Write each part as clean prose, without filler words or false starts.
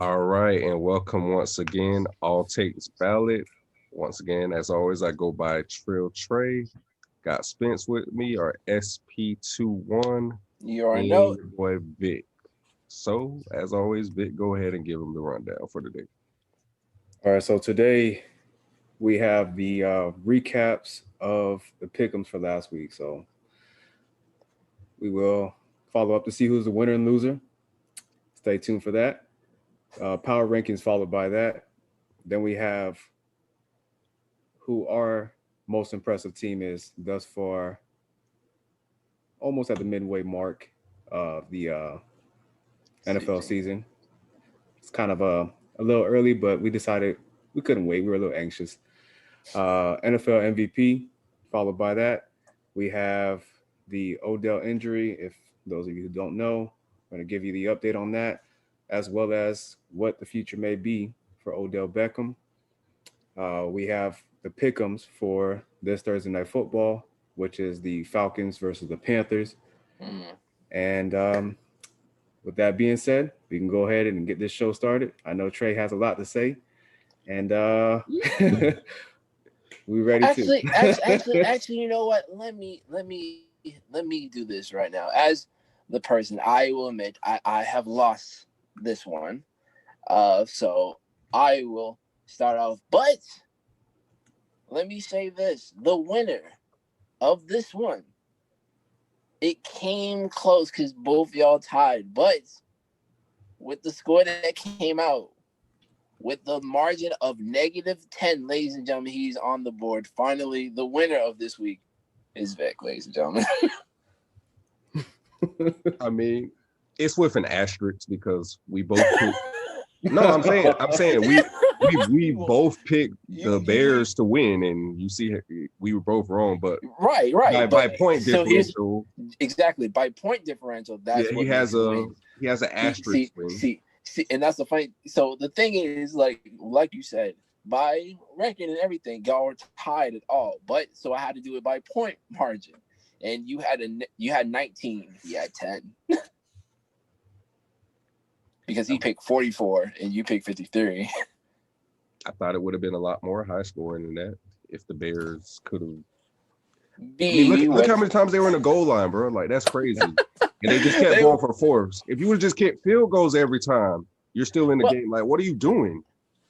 All right, and welcome once again. All takes valid. Once again, as always, I go by Trill Trayy. Got Spence with me, our SP21, You already and know. your boy Vick. So, as always, Vic, go ahead and give him the rundown for the day. All right, so today we have the recaps of the pick'ems for last week. So we will follow up to see who's the winner and loser. Stay tuned for that. Power rankings followed by that. Then we have who our most impressive team is thus far, almost at the midway mark of the NFL season. It's kind of a little early, but we decided we couldn't wait. We were a little anxious. NFL MVP, followed by that. We have the Odell injury. If those of you who don't know, I'm going to give you the update on that, as well as what the future may be for Odell Beckham. We have the pick'ems for this Thursday night football, which is the Falcons versus the Panthers. Mm. And with that being said, we can go ahead and get this show started. I know Trey has a lot to say, and we ready to. Actually, you know what? Let me do this right now. As the person, I will admit I have lost this one. So I will start off. But let me say this: the winner of this one, it came close because both y'all tied, but with the score that came out, with the margin of -10, ladies and gentlemen, he's on the board. Finally, the winner of this week is Vick, ladies and gentlemen. I mean, it's with an asterisk because we both picked. No, I'm saying we both picked the Bears to win, and you see we were both wrong, but right. by point So differential, exactly by point differential. That's yeah, what makes it win. he has an asterisk win. See, and that's the funny. So the thing is, like you said, by record and everything, y'all were tied at all. But so I had to do it by point margin, and you had 19, he had 10, because he picked 44 and you picked 53. I thought it would have been a lot more high scoring than that if the Bears could have. Look how many times they were in the goal line, bro. Like, that's crazy. And they just kept going for fourths. If you would have just kept field goals every time, you're still in the game. Like, what are you doing?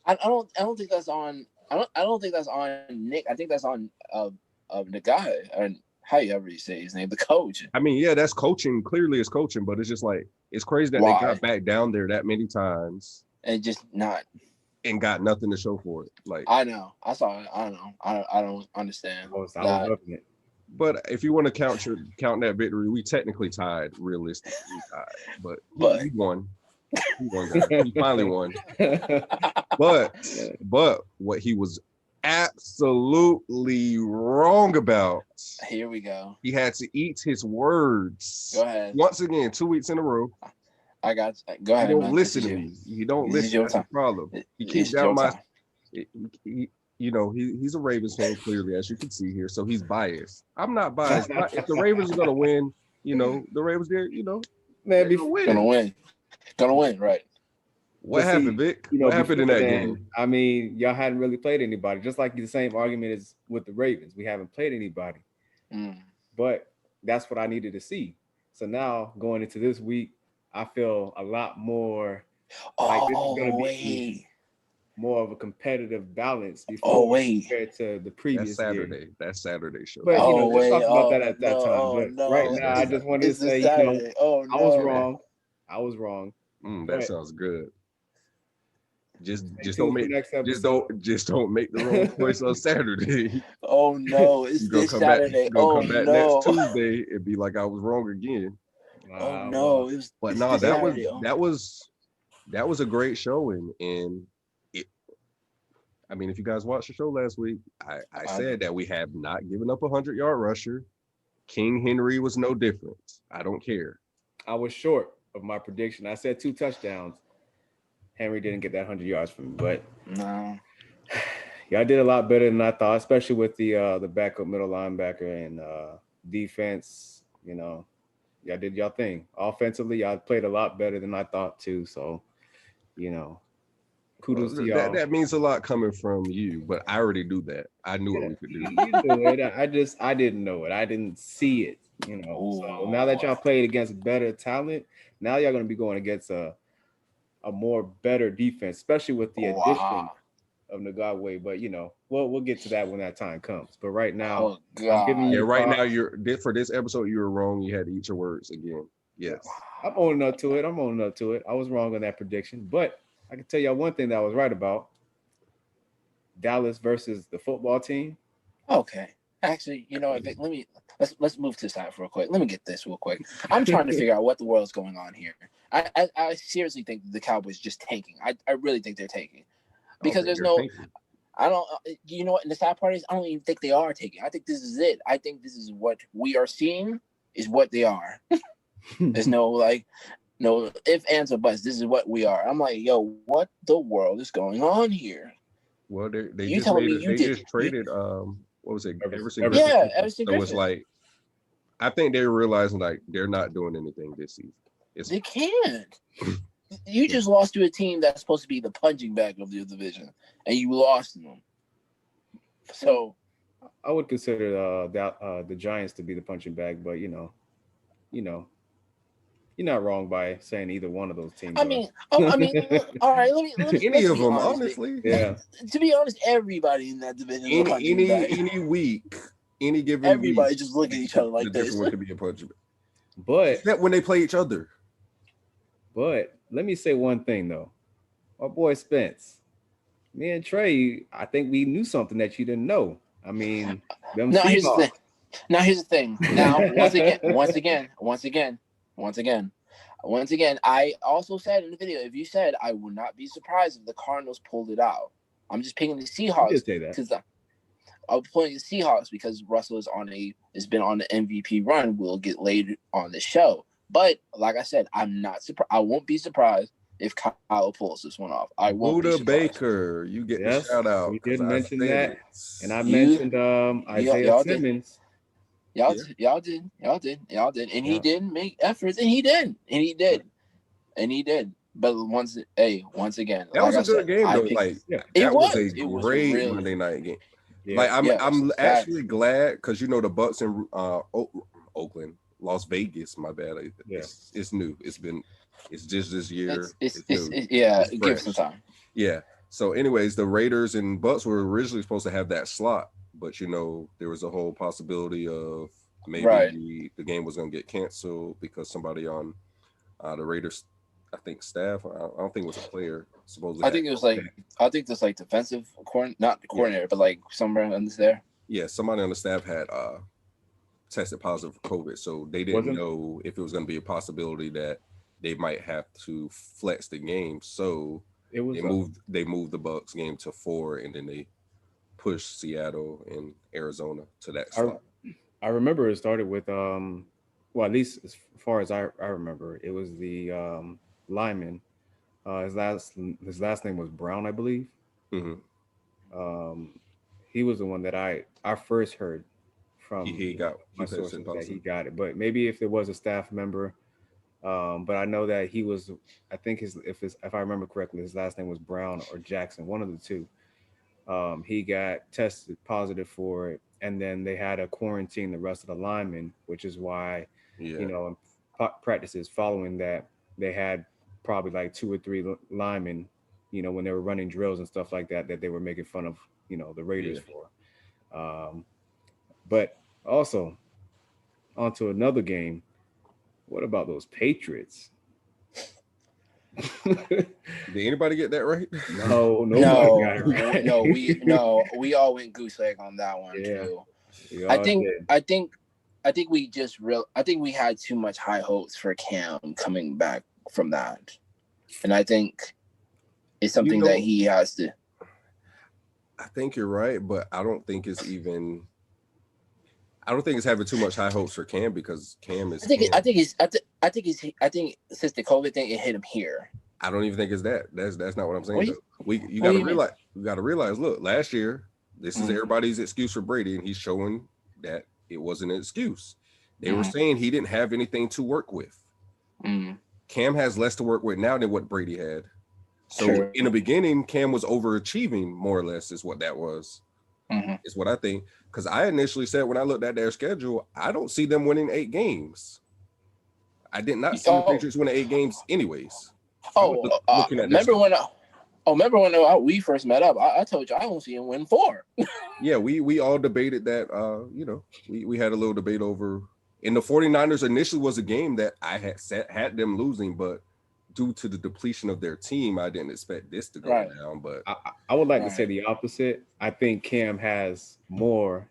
I don't think that's on. I don't think that's on Nick. I think that's on the guy, and however you say his name, the coach. I mean, yeah, that's coaching. Clearly, it's coaching, but it's just like it's crazy that they got back down there that many times and just not and got nothing to show for it. Like, I know, I saw it. I don't know. I don't understand. I was loving it. But if you want to count that victory, we technically tied. Realistically, tied, but he won. He won. He finally won. But what he was absolutely wrong about. Here we go. He had to eat his words. Go ahead. Once again, 2 weeks in a row. I got you. Go ahead. He don't listen to me. He don't listen. That's the problem. He keeps down my. He's a Ravens fan, clearly, as you can see here. So he's biased. I'm not biased. If the Ravens are gonna win, the Ravens there, man, gonna win, right? What happened, Vic? What happened in that game? I mean, y'all hadn't really played anybody. Just like the same argument is with the Ravens. We haven't played anybody. But that's what I needed to see. So now going into this week, I feel a lot more like this is gonna be more of a competitive balance compared to the previous year. That's Saturday show. But let's talk about that at that time. But right now, I just wanted to say, I was wrong. I was wrong. That sounds good. Just don't make the wrong choice on Saturday. Oh no, it's this Saturday. Come back next Tuesday and be like I was wrong again. Oh no, but no, that was a great showing, and I mean, if you guys watched the show last week, I said that we have not given up a 100-yard rusher. King Henry was no different. I don't care. I was short of my prediction. I said 2 touchdowns. Henry didn't get that 100 yards from me, but no. Y'all did a lot better than I thought, especially with the backup middle linebacker and defense. Y'all did y'all thing. Offensively, y'all played a lot better than I thought too. So, Kudos to That, y'all. that means a lot coming from you, but I already knew that. I knew what we could do. You knew it. I didn't know it. I didn't see it. So now that y'all played against better talent, now y'all gonna be going against a more better defense, especially with the addition of Ngakwe. But we'll get to that when that time comes. But right now, I'm giving you right now props. for this episode you were wrong. You had to eat your words again. Yes. I'm owning up to it. I was wrong on that prediction, but I can tell y'all one thing that I was right about. Dallas versus the football team. Okay. Actually, Vic, let's move to the side real quick. Let me get this real quick. I'm trying to figure out what the world's going on here. I seriously think the Cowboys just tanking. I really think they're tanking. Because there's no tanking. I don't you know what, and the sad part is I don't even think they are taking. I think this is it. I think this is what we are seeing is what they are. There's no if, ands, or buts. This is what we are. I'm like, yo, what the world is going on here? Well, they just traded what was it? Everson Griffin. Yeah, Everson Griffin. So it's like I think they're realizing like they're not doing anything this season. They can't. You just lost to a team that's supposed to be the punching bag of the division, and you lost them. So I would consider the Giants to be the punching bag, but you're not wrong by saying either one of those teams. I mean, all right. Let me. Any of them, honestly. Yeah. To be honest, everybody in that division is a punching bag. Any week, any given everybody week, just look at each other like this. One could be a punching bag. But except when they play each other. But let me say one thing though, my boy Spence, me and Trey, I think we knew something that you didn't know. I mean, Now here's the thing. Now once again, I also said in the video, if you said I would not be surprised if the Cardinals pulled it out. I'm just picking the Seahawks because I'm pulling the Seahawks because Russell has been on the MVP run. We'll get later on the show. But like I said, I'm not surprised. I won't be surprised if Kyle pulls this one off. I won't be surprised. Baker, you get the shout out. We did mention that, and I mentioned Isaiah Simmons. Y'all did, and he didn't make efforts, and he did. But once again, that was a good game though. It was a great Monday night game. Yeah. I'm actually glad because the Bucks in Oakland. Las Vegas, my bad. It's new. It's just this year. It's give it some time. Yeah. So, anyways, the Raiders and Bucks were originally supposed to have that slot, but there was a whole possibility of maybe the game was going to get canceled because somebody on the Raiders, I think staff. I don't think it was a player. Supposedly, I think it was defensive not the coordinator, but like somewhere on this there. Yeah, somebody on the staff had tested positive for COVID, so they didn't know if it was going to be a possibility that they might have to flex the game. So they moved the Bucks game to 4, and then they pushed Seattle and Arizona to that slot. I remember it started with at least as far as I remember, it was the lineman. His last name was Brown, I believe. Mm-hmm. He was the one that I first heard. He got it, but maybe if there was a staff member, but I know that he was. I think if I remember correctly, his last name was Brown or Jackson, one of the two. He got tested positive for it, and then they had to quarantine the rest of the linemen, which is why in practices following that they had probably like 2 or 3 linemen, when they were running drills and stuff like that they were making fun of the Raiders for. But also, onto another game. What about those Patriots? Did anybody get that right? No, nobody got it right. We all went goose egg on that one too. I think we had too much high hopes for Cam coming back from that, and I think it's something that he has to. I think you're right, but I don't think it's having too much high hopes for Cam because Cam is. I think since the COVID thing, it hit him here. I don't even think it's that. That's not what I'm saying. You got to realize. Look, last year, this is everybody's excuse for Brady, and he's showing that it wasn't an excuse. They were saying he didn't have anything to work with. Cam has less to work with now than what Brady had. So True. in the beginning, Cam was overachieving more or less, is what that was. Is what I think. Because I initially said when I looked at their schedule, I don't see them winning 8 games. I did not see the Patriots winning 8 games anyways. Looking at remember when we first met up? I told you I don't see him win 4. Yeah, we all debated that. We had a little debate over. And the 49ers initially was a game that I had them losing, but due to the depletion of their team, I didn't expect this to go down. But I would like to say the opposite. I think Cam has more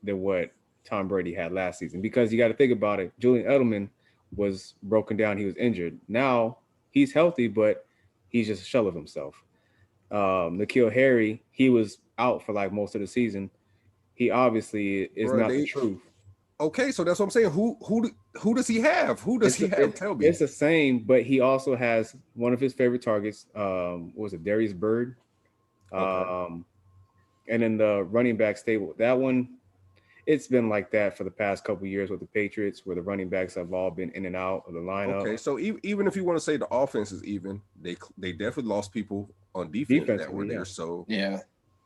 than what Tom Brady had last season, because you got to think about it. Julian Edelman was broken down. He was injured. Now he's healthy, but he's just a shell of himself. N'Keal Harry, he was out for like most of the season. He obviously is not the truth. Okay, so that's what I'm saying. Who does he have? Who does he have? Tell me. It's the same, but he also has one of his favorite targets. What was it? Darius Byrd. And then the running back stable. That one, it's been like that for the past couple of years with the Patriots, where the running backs have all been in and out of the lineup. Okay, so even if you want to say the offense is even, they definitely lost people on defense that were there. So yeah,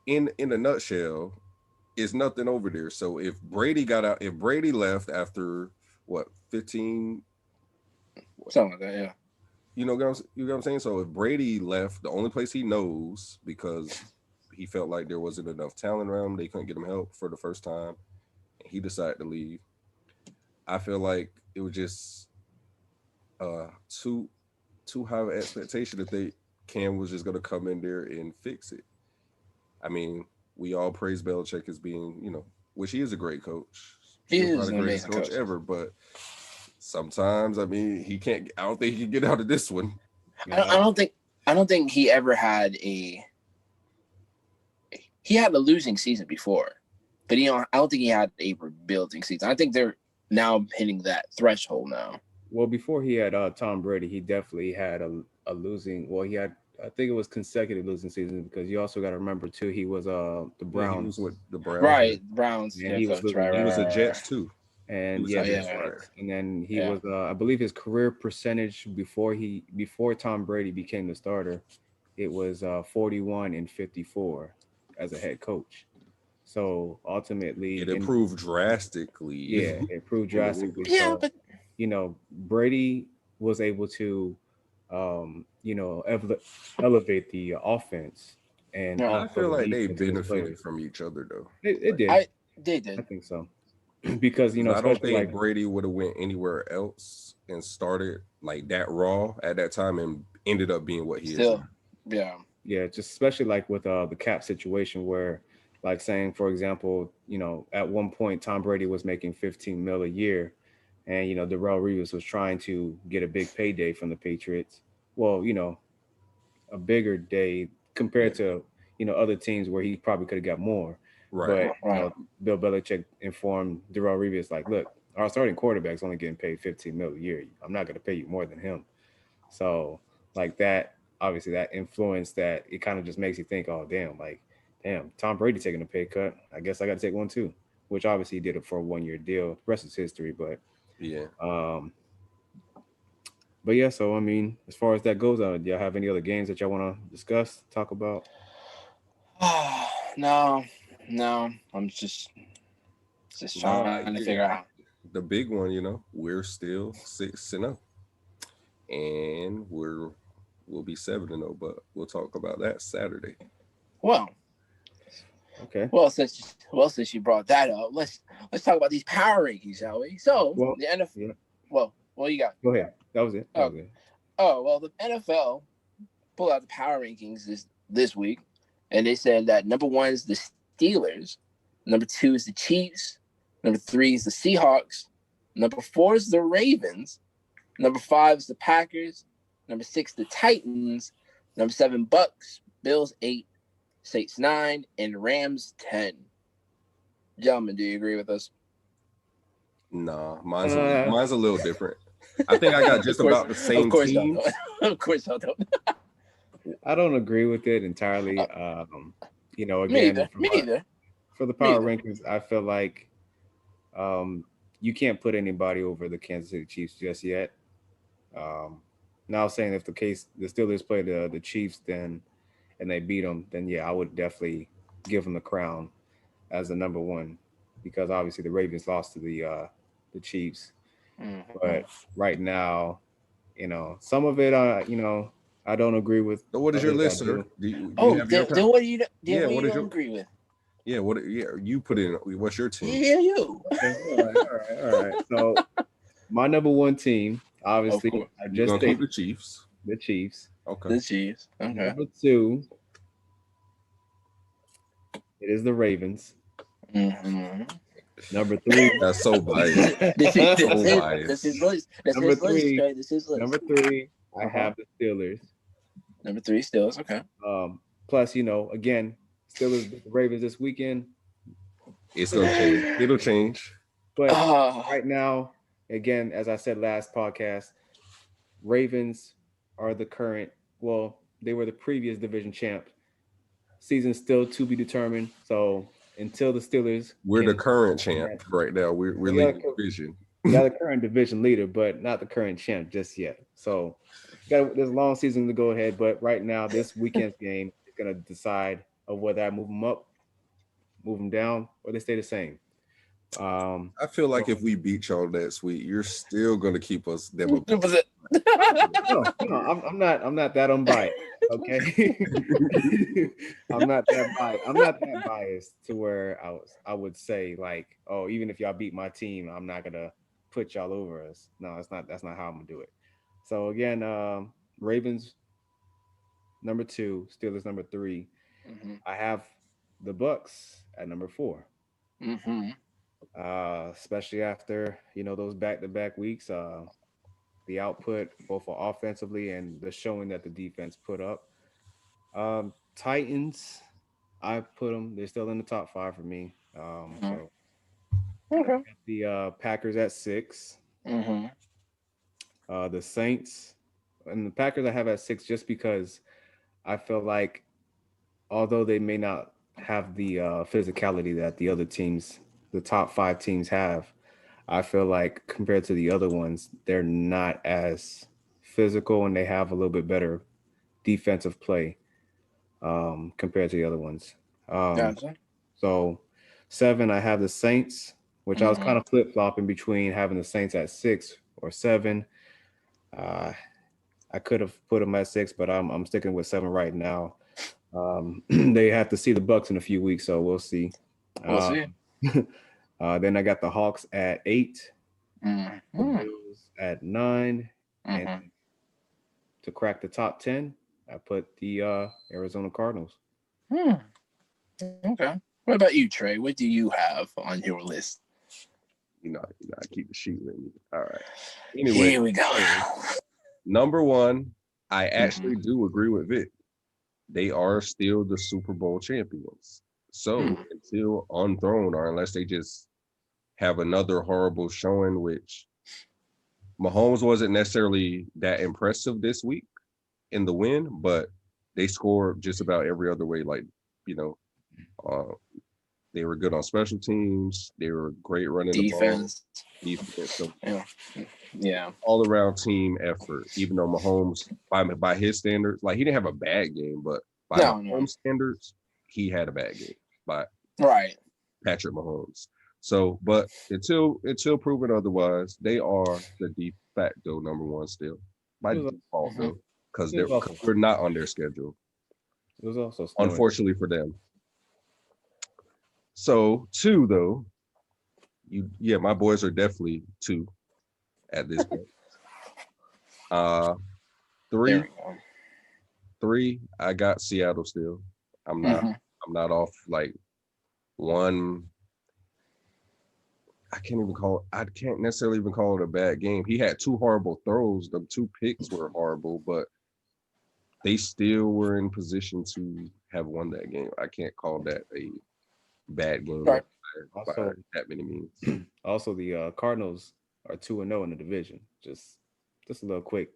in a nutshell, it's nothing over there. So if Brady left after what 15, something like that, yeah. You know what I'm saying? So if Brady left, the only place he knows, because he felt like there wasn't enough talent around him, they couldn't get him help for the first time, and he decided to leave. I feel like it was just too high of an expectation that Cam was just gonna come in there and fix it. I mean, we all praise Belichick as being, which he is a great coach. He is not the greatest coach ever, but sometimes, I mean, I don't think he can get out of this one. I don't think he ever had he had a losing season before, but I don't think he had a rebuilding season. I think they're now hitting that threshold now. Well, before he had Tom Brady, he definitely had a losing. Well, he had, I think it was consecutive losing seasons, because you also got to remember too, he was the Browns. Yeah, he was with the Browns. Right, Browns. And he was a Jets too. And and then he was I believe his career percentage before Tom Brady became the starter, it was 41-54 as a head coach. So ultimately it improved drastically. Yeah, it improved drastically. Yeah, so, but Brady was able to elevate the offense. And I feel like they benefited from each other though. It did. They did. I think so. Because I don't think Brady would have went anywhere else and started like that raw at that time and ended up being what he is. Yeah, just especially like with the cap situation, where like saying, for example, at one point Tom Brady was making $15 million a year, and Darrelle Revis was trying to get a big payday from the Patriots. Well, a bigger day compared to other teams where he probably could have got more. Right. But Bill Belichick informed Darrelle Revis, like, look, our starting quarterback's only getting paid $15 million a year. I'm not going to pay you more than him. So like that, obviously that influence, that it kind of just makes you think, oh, damn, Tom Brady taking a pay cut. I guess I got to take one too, which obviously he did it for a 1-year deal. The rest is history. But yeah. But yeah, so I mean, as far as that goes, do y'all have any other games that y'all want to discuss, talk about? No, I'm just trying to figure out. The big one, we're still 6-0, and we'll be 7-0, but we'll talk about that Saturday. Well, okay. Well, since you brought that up, let's talk about these power rankings, shall we? So the NFL. Yeah. Well, you got. Go ahead. That was it. Oh well, the NFL pulled out the power rankings this week, and they said that number 1 is the Steelers, number 2 is the Chiefs, number 3 is the Seahawks, number 4 is the Ravens, number 5 is the Packers, number 6 the Titans, number 7 Bucks, Bills 8, Saints 9, and Rams 10. Gentlemen, do you agree with us? Nah, mine's a little different. I think I got just about the same team. Of course I don't. I don't agree with it entirely. Again, me either. For the power rankings, I feel like you can't put anybody over the Kansas City Chiefs just yet. Now saying if the Steelers play the Chiefs and they beat them, then yeah, I would definitely give them the crown as the number one, because obviously the Ravens lost to the Chiefs. But right now, some of it, I don't agree with. So what is your list, sir? Do you have your then what do you what don't agree with? Yeah, you put in? What's your team? Yeah, you. Okay, all right. So my number one team, obviously, I just take the Chiefs. The Chiefs. Okay. The Chiefs. Okay. Number two, it is the Ravens. Number three. That's so biased. This is list. Number three. This is list. Number three, I have the Steelers. Number three, Steelers. Okay. Plus, again, Steelers beat the Ravens this weekend. It's gonna change. It'll change. But right now, again, as I said last podcast, Ravens are the current. Well, they were the previous division champ. Season still to be determined. So until the Steelers, we're the current champ right now. We're leading division. Not the current division leader, but not the current champ just yet. So there's a long season to go ahead. But right now, this weekend's game is going to decide of whether I move them up, move them down, or they stay the same. I feel like if we beat y'all next week, you're still going to keep us them. No, I'm not that unbiased. Okay, I'm not that biased to where I would say like, oh, even if y'all beat my team, I'm not gonna put y'all over us. No, that's not how I'm gonna do it. So again, Ravens number 2, Steelers number 3. I have the Bucks at number 4. Especially after those back-to-back weeks, the output both offensively and the showing that the defense put up. Titans, I put them. They're still in the top 5 for me. So okay. The Packers at 6. The Saints and the Packers I have at 6 just because I feel like although they may not have the physicality that the other teams, the top 5 teams have, I feel like compared to the other ones, they're not as physical and they have a little bit better defensive play compared to the other ones. Gotcha. So 7, I have the Saints, which I was kind of flip-flopping between having the Saints at 6 or 7. I could have put them at 6, but I'm sticking with 7 right now. They have to see the Bucks in a few weeks, so we'll see. We'll see. Then I got the Hawks at 8, the Bills at 9, and to crack the top 10, I put the Arizona Cardinals. Okay. What about you, Trey? What do you have on your list? I keep the sheet with me. All right. Anyway, here we go. Number 1, I actually do agree with Vic. They are still the Super Bowl champions. So until unthrown, or unless they just have another horrible showing, which Mahomes wasn't necessarily that impressive this week in the win, but they scored just about every other way. Like, they were good on special teams. They were great running defense. The ball. Defense. So yeah. All around team effort. Even though Mahomes, by his standards, like he didn't have a bad game, but by Mahomes standards, he had a bad game by Patrick Mahomes. So, but until proven otherwise, they are the de facto number 1 still by default, though, because we're not on their schedule. It was also unfortunately for them. So 2 though, my boys are definitely 2 at this point. 3, I got Seattle still. I'm not off like 1. I can't necessarily even call it a bad game. He had 2 horrible throws. The 2 picks were horrible, but they still were in position to have won that game. I can't call that a bad game by that many means. Also, the Cardinals are 2-0 in the division. Just a little quick,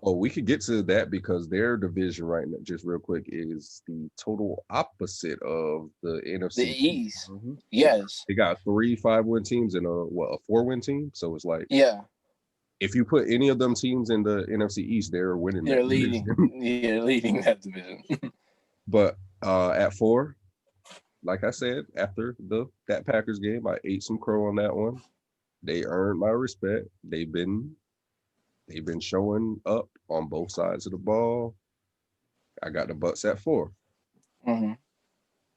Oh, we could get to that because their division right now, just real quick, is the total opposite of the NFC. The East. Yes. They got 3 5-win teams and a 4-win team. So it's like, yeah. if you put any of them teams in the NFC East, they're winning. They're leading. Yeah, leading that division. But at 4, like I said, after that Packers game, I ate some crow on that one. They earned my respect. They've been showing up on both sides of the ball. I got the Bucks at 4. Mm-hmm.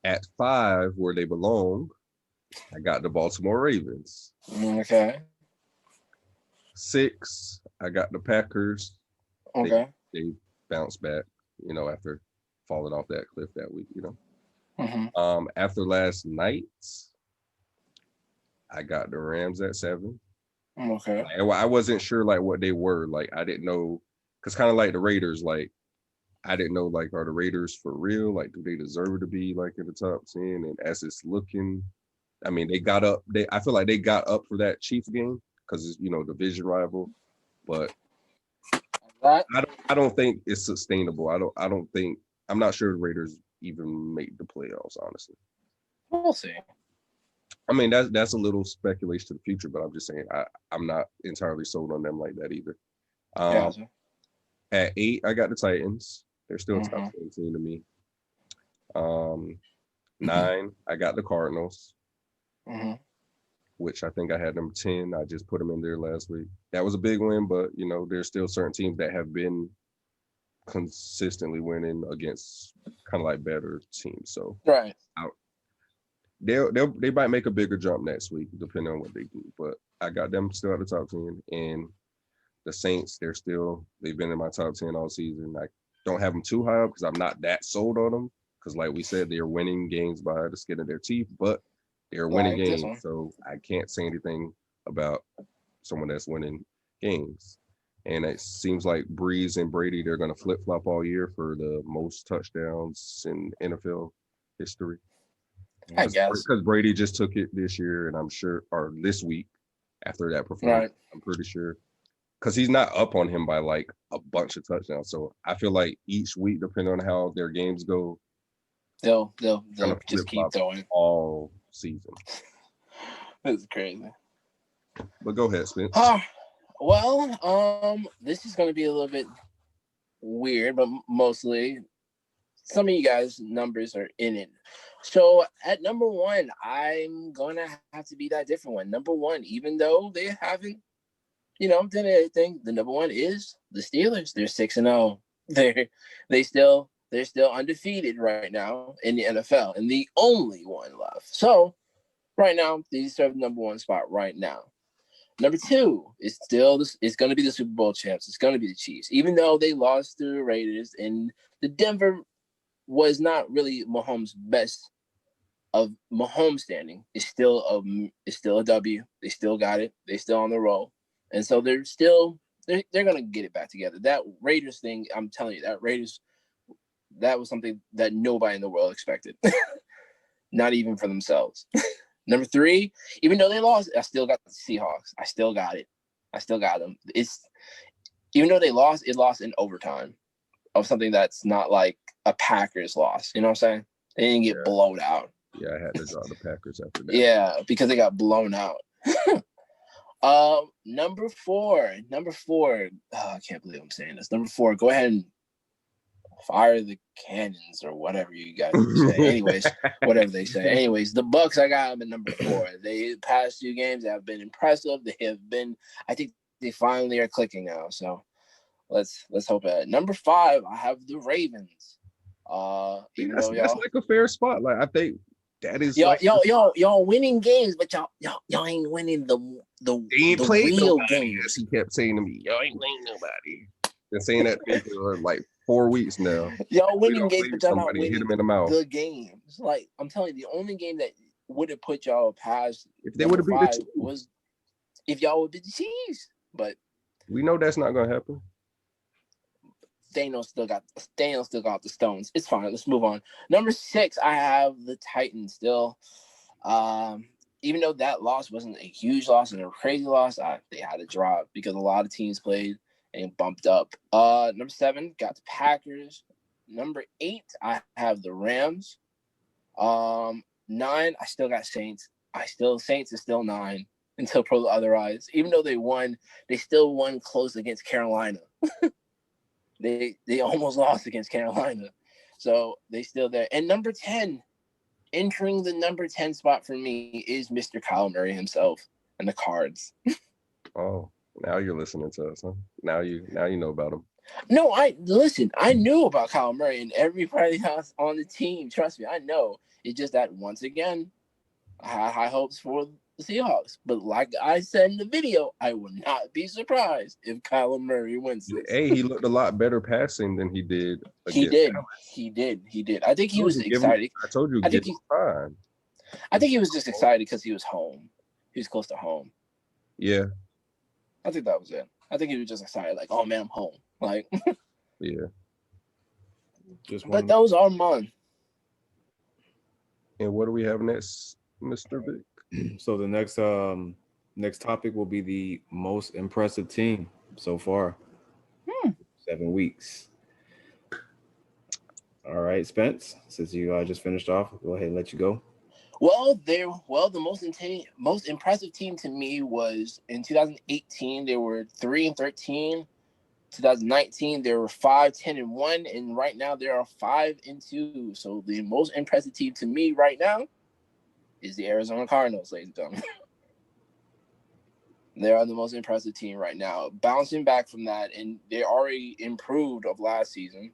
At 5, where they belong, I got the Baltimore Ravens. Okay. 6, I got the Packers. Okay. They bounced back, after falling off that cliff that week, Mm-hmm. After last night, I got the Rams at 7. Okay. I wasn't sure like what they were. Like I didn't know, because kind of like the Raiders, like I didn't know like are the Raiders for real? Like do they deserve to be like in the top 10? And as it's looking, I mean they got up. I feel like they got up for that Chiefs game because it's division rival, but I don't think it's sustainable. I'm not sure the Raiders even make the playoffs, honestly. We'll see. I mean, that's a little speculation to the future, but I'm just saying I'm not entirely sold on them like that either. Gotcha. At 8, I got the Titans. They're still Mm-hmm. top 10 team to me. 9, I got the Cardinals, Mm-hmm. which I think I had them 10. I just put them in there last week. That was a big win, but there's still certain teams that have been consistently winning against kind of like better teams. So Right. they might make a bigger jump next week, depending on what they do. But I got them still at the top 10. And the Saints, they've been in my top 10 all season. I don't have them too high up because I'm not that sold on them. Because like we said, they're winning games by the skin of their teeth, but they're winning games. So I can't say anything about someone that's winning games. And it seems like Breeze and Brady, they're going to flip-flop all year for the most touchdowns in NFL history. I guess. Because Brady just took it this year, and I'm sure, or this week after that performance, right. I'm pretty sure. Because he's not up on him by like a bunch of touchdowns. So I feel like each week, depending on how their games go, they'll just keep throwing all season. That's crazy. But go ahead, Spence. Well, this is going to be a little bit weird, but mostly some of you guys' numbers are in it. So at number 1, I'm going to have to be that different one. Number 1, even though they haven't, done anything, the number 1 is the Steelers. They're 6-0. They're still undefeated right now in the NFL, and the only one left. So right now, they serve the number 1 spot right now. Number 2 is it's going to be the Super Bowl champs. It's going to be the Chiefs, even though they lost to the Raiders, and the Denver was not really Mahomes' best of Mahomes standing. It's still a W. They still got it. They still on the roll, and so they're going to get it back together. That Raiders thing, I'm telling you, that was something that nobody in the world expected, not even for themselves. Number 3, even though they lost, I still got the Seahawks. I still got it. I still got them. Even though they lost, it lost in overtime of something that's not like a Packers loss. You know what I'm saying? They didn't get blown out. Yeah, I had to draw the Packers after that. Yeah, because they got blown out. Number 4. I can't believe I'm saying this. Number 4, go ahead and fire the cannons or whatever you guys say. Anyways, whatever they say. Anyways, the Bucks, I got them at number 4. They past 2 games have been impressive. They have been. I think they finally are clicking now. So let's hope that. Number 5, I have the Ravens. That's like a fair spot. Like I think that is y'all winning games, but y'all ain't winning the real games. He kept saying to me, y'all ain't winning nobody. Been saying that for like 4 weeks now. Y'all winning games, but y'all not winning hit him in the mouth. The games. Like I'm telling you, the only game that would have put y'all past if they would have beat the Chiefs was if y'all would beat the Chiefs. But we know that's not gonna happen. Daniel still got the Stones. It's fine. Let's move on. Number 6, I have the Titans still. Even though that loss wasn't a huge loss and a crazy loss, they had to drop because a lot of teams played and bumped up. Number 7, got the Packers. Number 8, I have the Rams. 9, I still got Saints. Saints is still 9. until proven otherwise. Even though they won, they still won close against Carolina. They almost lost against Carolina. So they still there. And number 10, entering the number 10 spot for me is Mr. Kyle Murray himself and the Cards. Oh, now you're listening to us, huh? Now you know about him. No, I knew about Kyle Murray and everybody else on the team. Trust me, I know. It's just that once again, I had high hopes for the Seahawks. But like I said in the video, I would not be surprised if Kyle Murray wins this. Hey, he looked a lot better passing than he did. He did. I think he was excited. I told you, give him time. I think he was just excited because he was home. He was close to home. Yeah. I think that was it. I think he was just excited, like, oh man, I'm home. Like, yeah. But those are mine. And what do we have next, Mr. Vick? So the next topic will be the most impressive team so far. 7 weeks. All right, Spence, since you just finished off, go ahead and let you go. Well, the most impressive team to me was in 2018. They were 3-13. 2019, they were 5-10-1, and right now they are 5-2. So the most impressive team to me right now is the Arizona Cardinals, ladies and gentlemen. They are the most impressive team right now, bouncing back from that, and they already improved of last season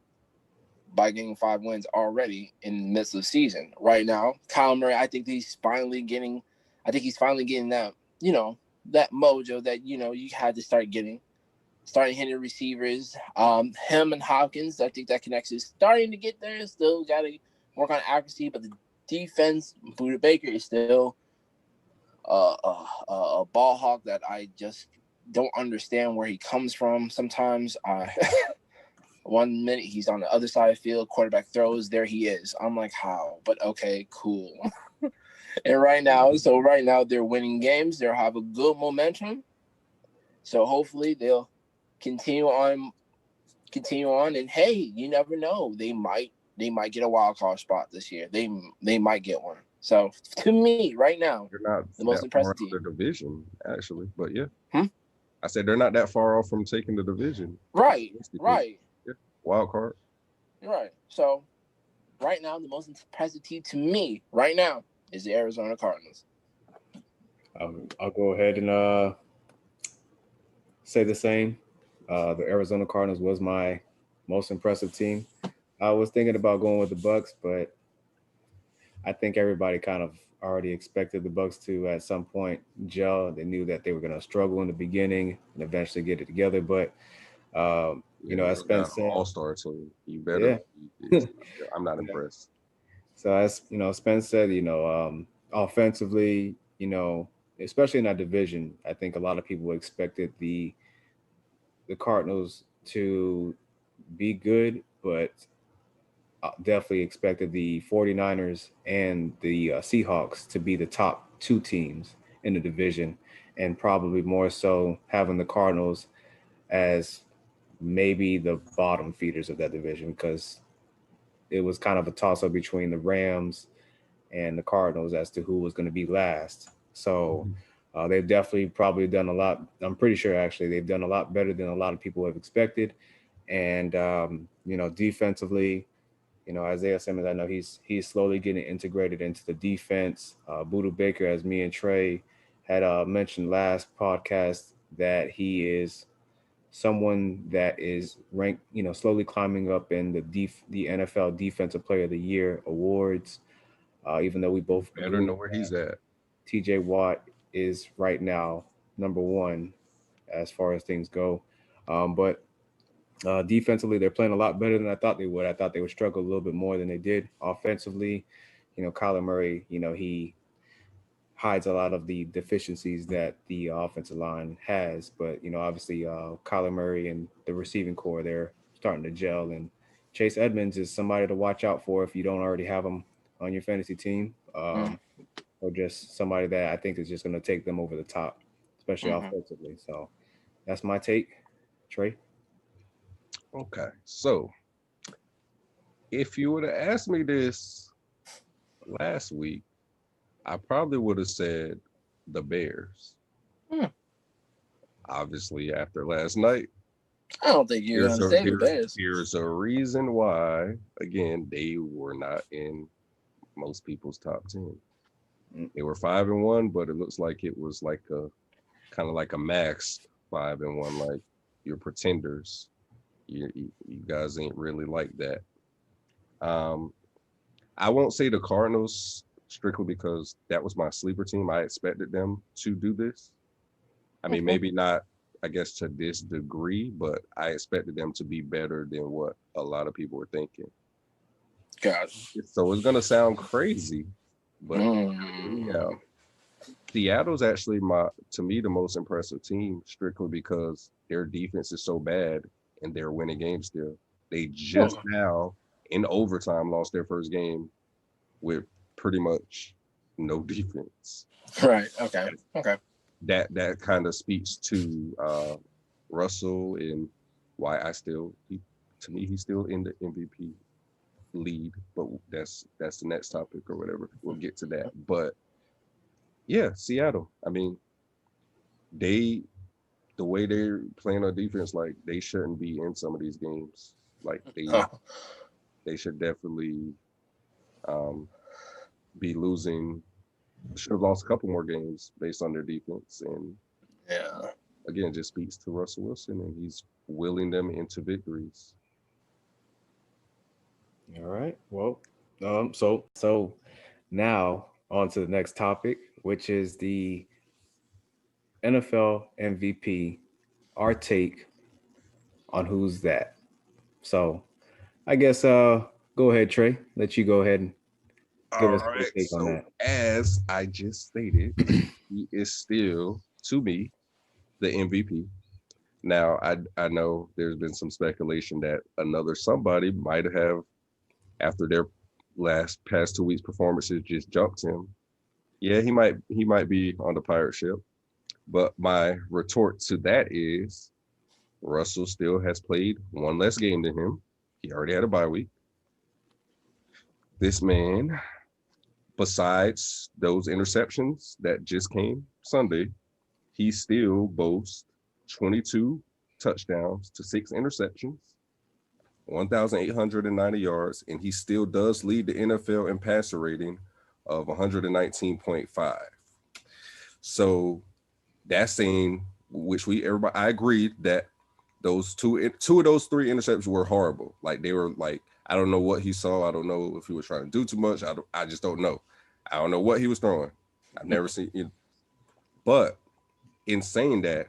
by getting 5 wins already in the midst of the season. Right now, Kyle Murray, I think he's finally getting that, that mojo that, you had to start getting. Starting hitting receivers. Him and Hopkins, I think that connection is starting to get there. Still got to work on accuracy, but the defense, Buda Baker, is still a ball hawk that I just don't understand where he comes from. Sometimes 1 minute he's on the other side of the field, quarterback throws, there he is. I'm like, how? But okay, cool. And right now they're winning games. They'll have a good momentum. So hopefully they'll continue on, and hey, you never know. They might get a wild card spot this year. They might get one. So to me, right now, they're not the most impressive team. The division, actually, but yeah. I said they're not that far off from taking the division. Right. Yeah. Wild card. Right. So right now, the most impressive team to me right now is the Arizona Cardinals. I'll go ahead and say the same. The Arizona Cardinals was my most impressive team. I was thinking about going with the Bucks, but I think everybody kind of already expected the Bucks to at some point gel. They knew that they were going to struggle in the beginning and eventually get it together. But as Spence said, all-star team, you better. Yeah. I'm not impressed. So as Spence said, offensively, especially in that division, I think a lot of people expected the Cardinals to be good, but definitely expected the 49ers and the Seahawks to be the top 2 teams in the division, and probably more so having the Cardinals as maybe the bottom feeders of that division, because it was kind of a toss-up between the Rams and the Cardinals as to who was going to be last. So they've definitely probably done a lot. I'm pretty sure actually they've done a lot better than a lot of people have expected. And, defensively, Isaiah Simmons, I know he's slowly getting integrated into the defense. Buda Baker, as me and Trey had mentioned last podcast, that he is someone that is ranked, slowly climbing up in the NFL Defensive Player of the Year awards. Even though we both better know where he's at. TJ Watt is right now number 1 as far as things go. But defensively, they're playing a lot better than I thought they would. I thought they would struggle a little bit more than they did. Offensively, Kyler Murray, he hides a lot of the deficiencies that the offensive line has. But, obviously Kyler Murray and the receiving core, they're starting to gel. And Chase Edmonds is somebody to watch out for if you don't already have him on your fantasy team, or just somebody that I think is just going to take them over the top, especially offensively. So that's my take. Trey? Okay. So if you would have asked me this last week, I probably would have said the Bears. Obviously, after last night, I don't think you're going to say the Bears. here's a reason why. Again, they were not in most people's top 10. They were 5-1, but it looks like it was like a kind of like a max 5-1, like you're pretenders. You guys ain't really like that. I won't say the Cardinals strictly because that was my sleeper team. I expected them to do this. I mean, maybe not, I guess, to this degree, but I expected them to be better than what a lot of people were thinking. God. So it's gonna sound crazy, but yeah, Seattle's actually to me the most impressive team strictly because their defense is so bad and they're winning games still. They just now in overtime lost their first game with pretty much no defense. Right. Okay. That kind of speaks to Russell and why to me he's still in the MVP lead, but that's the next topic or whatever. We'll get to that. But yeah, Seattle. I mean, the way they're playing on defense, like they shouldn't be in some of these games. Like they should definitely be losing. Should have lost a couple more games based on their defense. And again, just speaks to Russell Wilson and he's willing them into victories. All right. Well, so now on to the next topic, which is the NFL MVP, our take on who's that. So I guess go ahead, Trey. Let you go ahead and give us a take on that. As I just stated, he is still, to me, the MVP. Now, I know there's been some speculation that another somebody might have, after their past 2 weeks' performances, just jumped him. Yeah, he might be on the pirate ship. But my retort to that is Russell still has played one less game than him. He already had a bye week. This man, besides those interceptions that just came Sunday, he still boasts 22 touchdowns to 6 interceptions, 1,890 yards, and he still does lead the NFL in passer rating of 119.5. So that's saying, which I agreed that those two of those 3 interceptions were horrible. Like they were like, I don't know what he saw. I don't know if he was trying to do too much. I just don't know. I don't know what he was throwing. I've never seen it. But in saying that,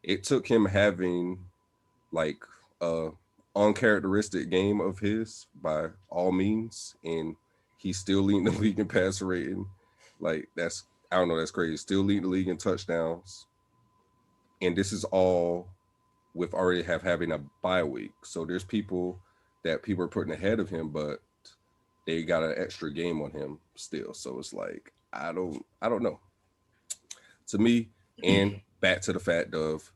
it took him having like a uncharacteristic game of his by all means, and he's still leading the league in passer rating. Like that's crazy. Still leading the league in touchdowns. And this is all with already having a bye week. So there's people are putting ahead of him, but they got an extra game on him still. So it's like, I don't know. To me, and back to the fact of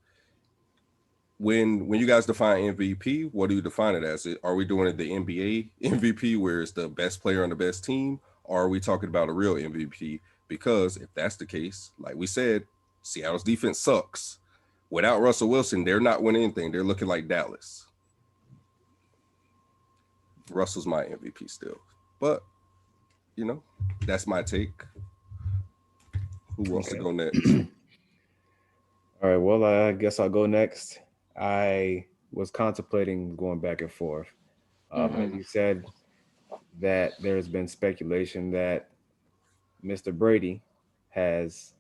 when you guys define MVP, what do you define it as? Are we doing it the NBA MVP where it's the best player on the best team? Or are we talking about a real MVP? Because if that's the case, like we said, Seattle's defense sucks. Without Russell Wilson, they're not winning anything. They're looking like Dallas. Russell's my MVP still. But, that's my take. Who wants to go next? All right, well, I guess I'll go next. I was contemplating going back and forth. As you said, that there's been speculation that Mr. Brady has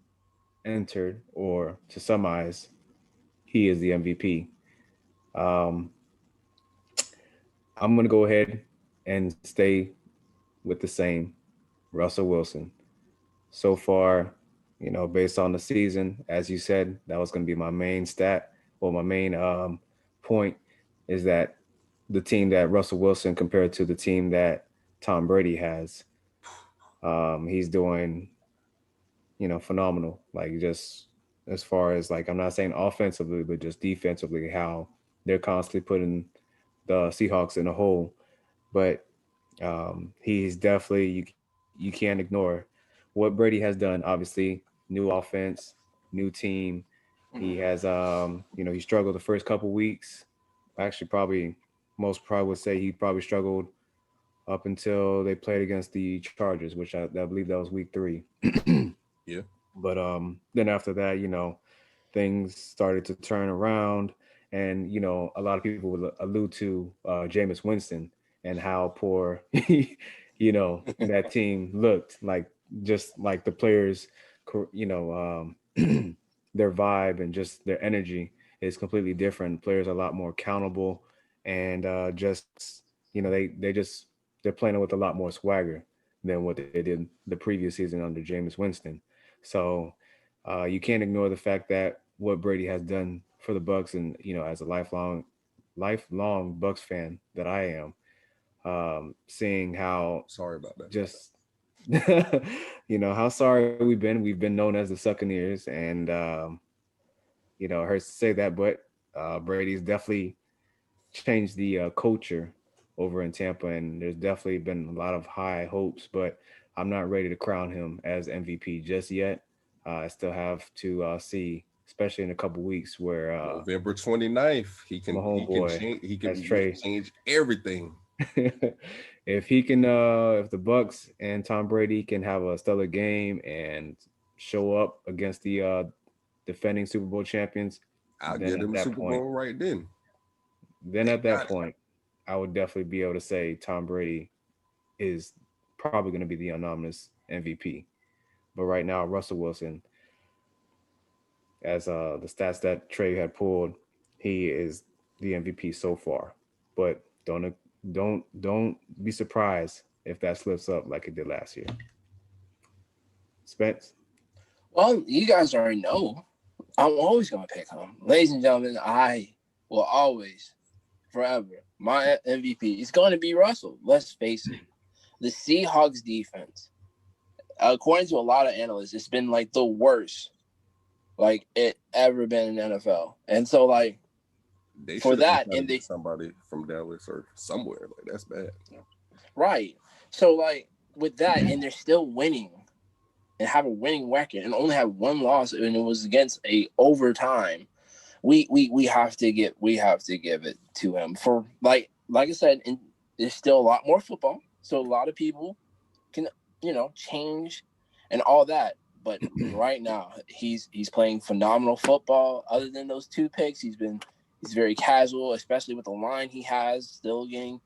entered, or to some eyes, he is the MVP. I'm going to go ahead and stay with the same Russell Wilson. So far, based on the season, as you said, that was going to be my main stat. Well, my main point is that the team that Russell Wilson compared to the team that Tom Brady has, he's doing, phenomenal. Like just as far as like, I'm not saying offensively, but just defensively, how they're constantly putting the Seahawks in a hole. But he's definitely, you can't ignore what Brady has done. Obviously, new offense, new team. He has, he struggled the first couple weeks. Actually, most would say he probably struggled up until they played against the Chargers, which I believe that was week 3. Yeah. But then after that, things started to turn around, and a lot of people would allude to Jameis Winston and how poor that team looked, like just like the players, their vibe and just their energy is completely different. Players are a lot more accountable, and they're playing with a lot more swagger than what they did the previous season under Jameis Winston. So you can't ignore the fact that what Brady has done for the Bucs, and as a lifelong Bucs fan that I am, seeing how Sorry about that. just how sorry we've been. We've been known as the Succaneers, and it hurts to say that, but Brady's definitely changed the culture over in Tampa, and there's definitely been a lot of high hopes, but I'm not ready to crown him as MVP just yet. I still have to see, especially in a couple weeks, where November 29th, he can change everything. If he can, if the Bucs and Tom Brady can have a stellar game and show up against the defending Super Bowl champions, I'll get him a Super Bowl right then. Then at that point, I would definitely be able to say Tom Brady is probably going to be the anonymous MVP. But right now, Russell Wilson, as the stats that Trayy had pulled, he is the MVP so far. But don't be surprised if that slips up like it did last year. Spence? Well, you guys already know. I'm always going to pick him. Ladies and gentlemen, I will always, forever, my MVP is going to be Russell. Let's face it. The Seahawks defense, according to a lot of analysts, it's been like the worst it ever been in the NFL. And so they for that, and they somebody from Dallas or somewhere, that's bad. Right. So with that, and they're still winning and have a winning record and only have one loss, and it was against a overtime. We have to give it to him for like I said, and there's still a lot more football. So a lot of people can, change and all that. But right now, he's playing phenomenal football. Other than those 2 picks, he's very casual, especially with the line he has, still getting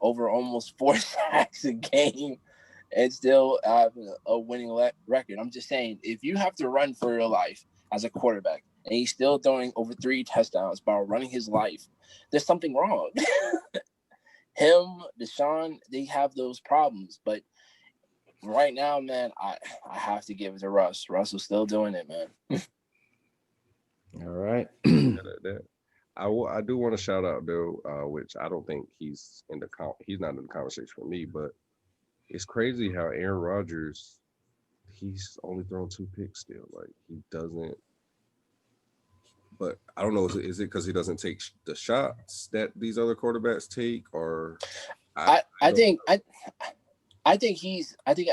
over almost 4 sacks a game and still having a winning record. I'm just saying, if you have to run for your life as a quarterback and he's still throwing over 3 touchdowns while running his life, there's something wrong. Him, Deshaun, they have those problems. But right now, man, I have to give it to Russ. Russell's still doing it, man. All right. I do want to shout out though, which I don't think he's he's not in the conversation for me, but it's crazy how Aaron Rodgers, he's only thrown 2 picks still. He doesn't. But I don't know. Is it because he doesn't take the shots that these other quarterbacks take, or I think at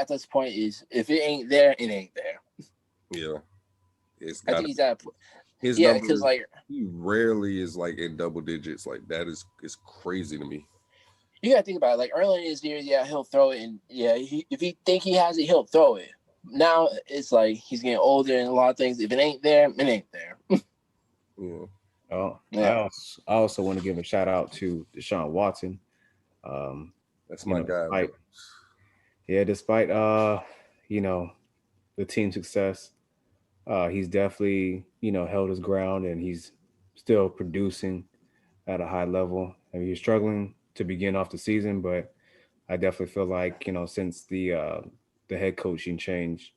this point is, if it ain't there, it ain't there. Yeah, I think he's at his numbers, because he rarely is in double digits. That is crazy to me. You gotta think about it. Early in his years, he'll throw it, and if he think he has it, he'll throw it. Now it's he's getting older, and a lot of things. If it ain't there, it ain't there. Yeah. Oh, yeah. I also want to give a shout out to Deshaun Watson. That's my guy. Despite the team success, he's definitely held his ground, and he's still producing at a high level. I mean, he's struggling to begin off the season, but I definitely feel like since the head coaching change,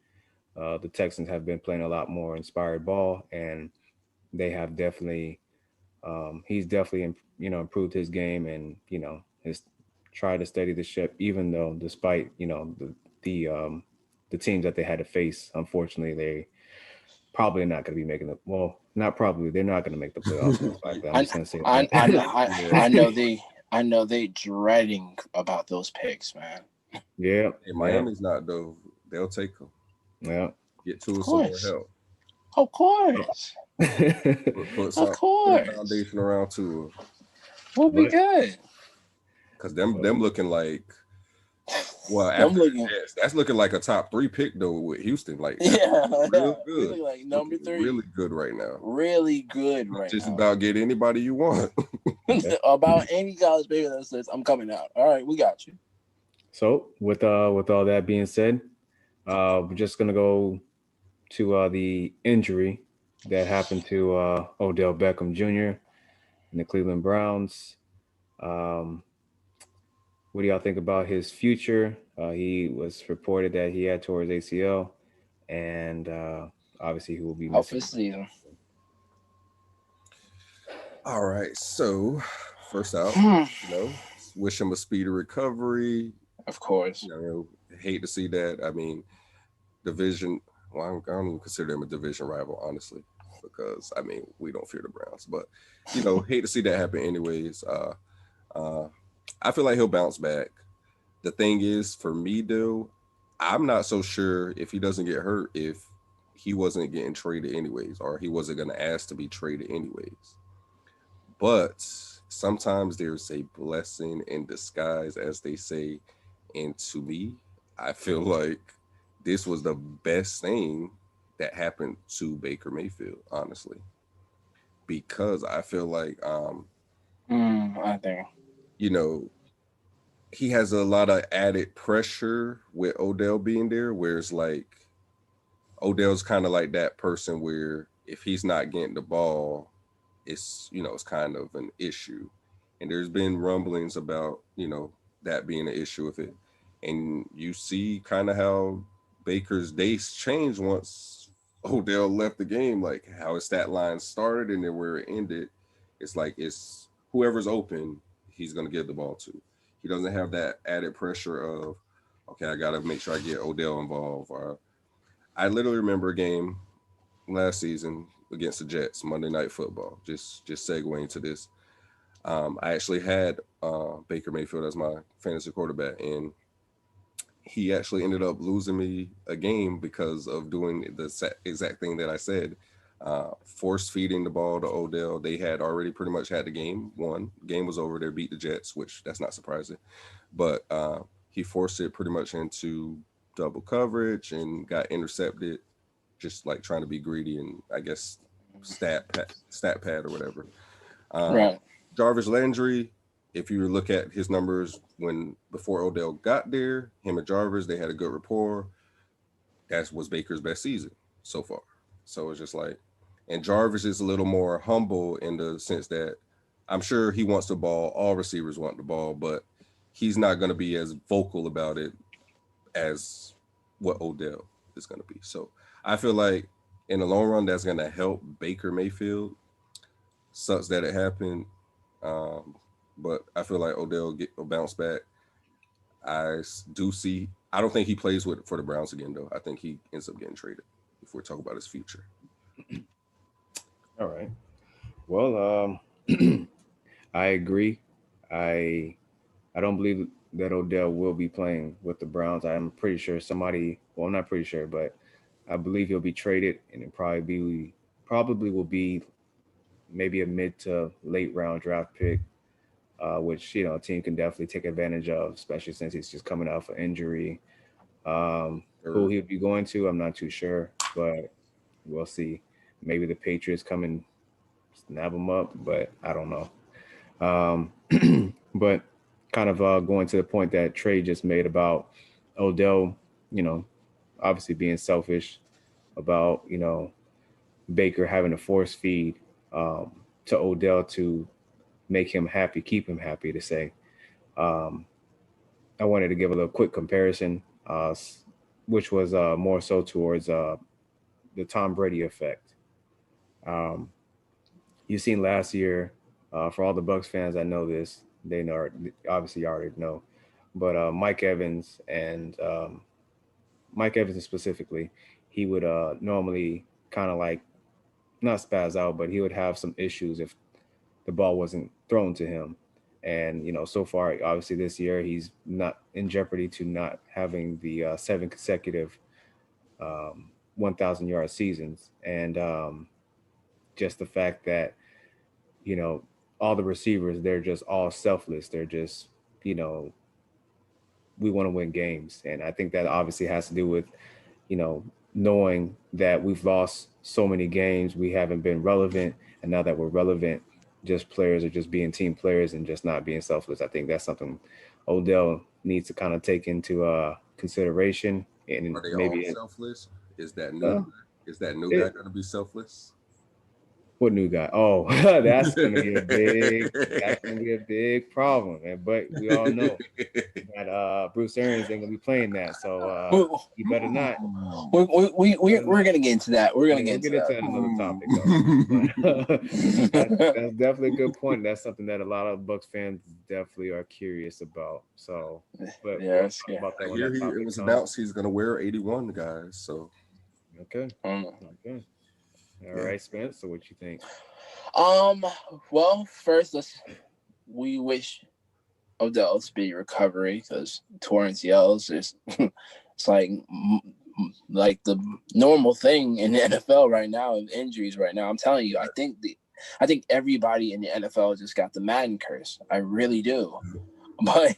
the Texans have been playing a lot more inspired ball, and they have definitely he's definitely improved his game, and has tried to steady the ship, even though despite the teams that they had to face, unfortunately they probably not going to be making the not probably, they're not going to make the playoffs. I'm just going to say I know they dreading about those picks, man. Yeah. Miami's not though. They'll take them. Yeah. Get to some more help. Of course. Put Of some course. foundation around Tua. We'll be good. Because them looking like, well, I'm after looking. Jets, that's looking like a top 3 pick though with Houston. Like, Yeah, real we good. look like number 3. Really good right now. Really good right Just now. about get anybody you want. About any college player that says I'm coming out. All right, we got you. So with all that being said, we're just gonna go to the injury that happened to Odell Beckham Jr. and the Cleveland Browns. What do y'all think about his future? He was reported that he had tore his ACL, and obviously he will be Out for missing. the season. All right, so first out, wish him a speedy recovery. Of course. Hate to see that. I mean, division. Well, I don't even consider them a division rival, honestly, because I mean we don't fear the Browns. But hate to see that happen. Anyways, I feel like he'll bounce back. The thing is, for me, though, I'm not so sure if he doesn't get hurt if he wasn't getting traded anyways, or he wasn't going to ask to be traded anyways. But sometimes there's a blessing in disguise, as they say. And to me, I feel like this was the best thing that happened to Baker Mayfield, honestly. Because I feel like, I think. He has a lot of added pressure with Odell being there, where it's like Odell's kind of like that person where if he's not getting the ball, it's kind of an issue. And there's been rumblings about that being an issue with it. And you see kind of how Baker's days changed once Odell left the game, like how his stat line started and then where it ended. It's like it's whoever's open, he's going to give the ball to. He doesn't have that added pressure of, okay, I got to make sure I get Odell involved. I literally remember a game last season against the Jets, Monday Night Football. Just segueing to this. I actually had Baker Mayfield as my fantasy quarterback, and he actually ended up losing me a game because of doing the exact thing that I said, force feeding the ball to Odell. They had already pretty much had the game won. Game was over. They beat the Jets, which that's not surprising. But he forced it pretty much into double coverage and got intercepted, just like trying to be greedy and I guess stat pad or whatever. Right. Jarvis Landry, if you look at his numbers before Odell got there, him and Jarvis, they had a good rapport. That was Baker's best season so far. So it's just like, and Jarvis is a little more humble in the sense that I'm sure he wants the ball. All receivers want the ball, but he's not going to be as vocal about it as what Odell is going to be. So I feel like in the long run, that's going to help Baker Mayfield. Sucks that it happened. But I feel like Odell will bounce back. I don't think he plays for the Browns again, though. I think he ends up getting traded if we're talking about his future. All right. Well, I agree. I don't believe that Odell will be playing with the Browns. I'm pretty sure I'm not pretty sure, but I believe he'll be traded, and it probably will be maybe a mid to late round draft pick, which a team can definitely take advantage of, especially since he's just coming off an injury. Who he'll be going to, I'm not too sure, but we'll see. Maybe the Patriots come and snap him up, but I don't know. But kind of going to the point that Trey just made about Odell, obviously being selfish about, Baker having a force feed to Odell to make him happy, keep him happy, to say. I wanted to give a little quick comparison, which was more so towards the Tom Brady effect. You've seen last year, for all the Bucs fans, I know this, they know, obviously you already know, but Mike Evans specifically, he would normally kind of like not spaz out, but he would have some issues if the ball wasn't thrown to him. And so far, obviously this year, he's not in jeopardy to not having the 7 consecutive 1,000-yard seasons. And just the fact that, all the receivers, they're just all selfless. They're just, we want to win games. And I think that obviously has to do with, knowing that we've lost so many games, we haven't been relevant. And now that we're relevant, just players are just being team players and just not being selfless. I think that's something Odell needs to kind of take into consideration. And Are they maybe all selfless? Is that new guy going to be selfless? What new guy? Oh, that's gonna be a big problem, man. But we all know that Bruce Arians ain't gonna be playing that, so you better not. We're gonna get into that. We're gonna get into that another topic, though. That's definitely a good point. That's something that a lot of Bucs fans definitely are curious about. So, but yeah, we'll talk about that. It was announced he's gonna wear 81, guys. So okay. All right, Spence. So what you think? Well, first we wish Odell a speedy recovery, because torn ACLs is it's like the normal thing in the NFL right now of injuries right now. I'm telling you, I think everybody in the NFL just got the Madden curse. I really do. But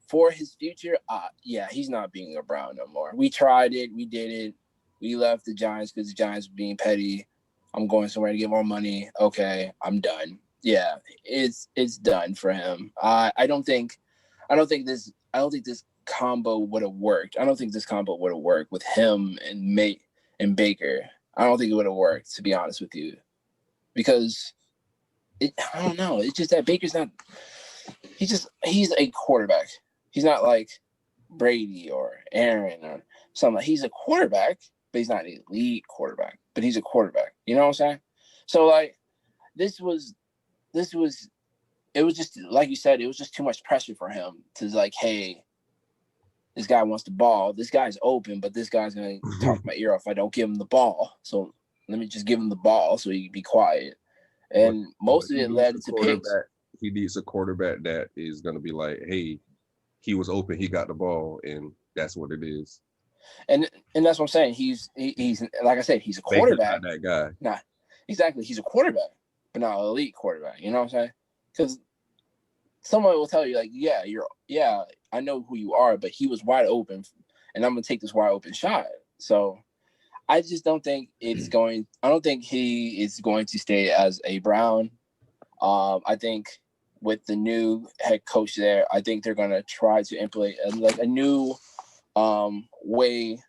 for his future, he's not being a Brown no more. We tried it, we did it. We left the Giants because the Giants were being petty. I'm going somewhere to get more money. Okay, I'm done. Yeah, it's done for him. I don't think this combo would have worked. I don't think this combo would have worked with him and Baker. I don't think it would have worked, to be honest with you, because I don't know. It's just that Baker's not. He's a quarterback. He's not like Brady or Aaron or something. He's a quarterback, but he's not an elite quarterback, but he's a quarterback. You know what I'm saying? So like it was just, like you said, it was just too much pressure for him to like, hey, this guy wants the ball. This guy's open, but this guy's going to talk my ear off if I don't give him the ball. So let me just give him the ball so he can be quiet. And most of it led to picks. He needs a quarterback that is going to be like, hey, he was open, he got the ball, and that's what it is. And that's what I'm saying. He's like I said, he's a quarterback. Not that guy. Nah, exactly. He's a quarterback, but not an elite quarterback. You know what I'm saying? Because someone will tell you, like, I know who you are, but he was wide open, and I'm gonna take this wide open shot. So I just don't think I don't think he is going to stay as a Brown. I think with the new head coach there, I think they're gonna try to implement a new way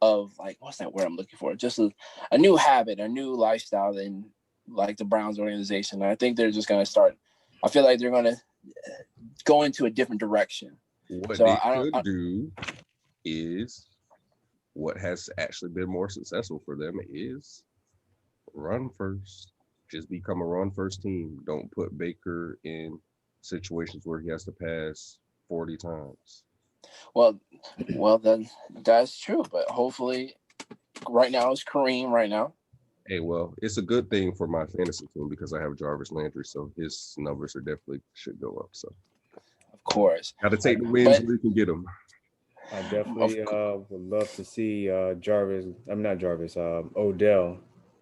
of, like, what's that word I'm looking for? Just a new habit, a new lifestyle in like the Browns organization. And I think they're just gonna start. I feel like they're gonna go into a different direction. What they could do is what has actually been more successful for them is run first. Just become a run first team. Don't put Baker in situations where he has to pass 40 times. Well, then that's true. But hopefully, right now it's Kareem. Right now. Hey, well, it's a good thing for my fantasy team because I have Jarvis Landry, so his numbers are definitely should go up. So, of course, got to take the wins where you can get them. I definitely would love to see Odell